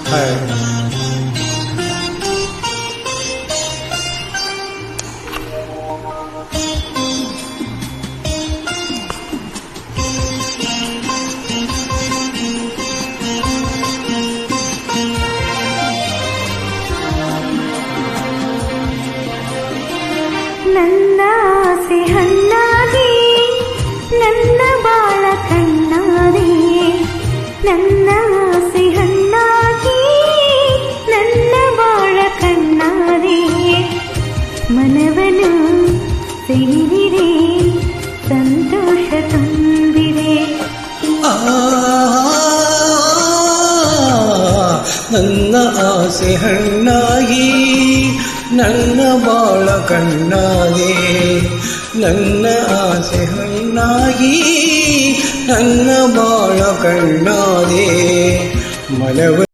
ನನ್ನ ಆಸೆ ಹಣ್ಣಾಗಿ ನನ್ನ ಬಾಳ ಕಣ್ಣಾದೆ, ನನ್ನ ಆಸೆ ಹಣ್ಣಾಗಿ ನನ್ನ ಬಾಳ ಕಣ್ಣಾದೆ, ಮನವನು ಸೇರಿದೆ ಸಂತೋಷ ತುಂಬಿದೆ. ನನ್ನ ಆಸೆ ಹಣ್ಣಾಗಿ ನನ್ನ ಬಾಳ ಕಣ್ಣಾದೆ, ನನ್ನ ಆಸೆ ಹಣ್ಣಾಗಿ ನನ್ನ ಬಾಳ ಕಣ್ಣಾದೆ, ಮನವ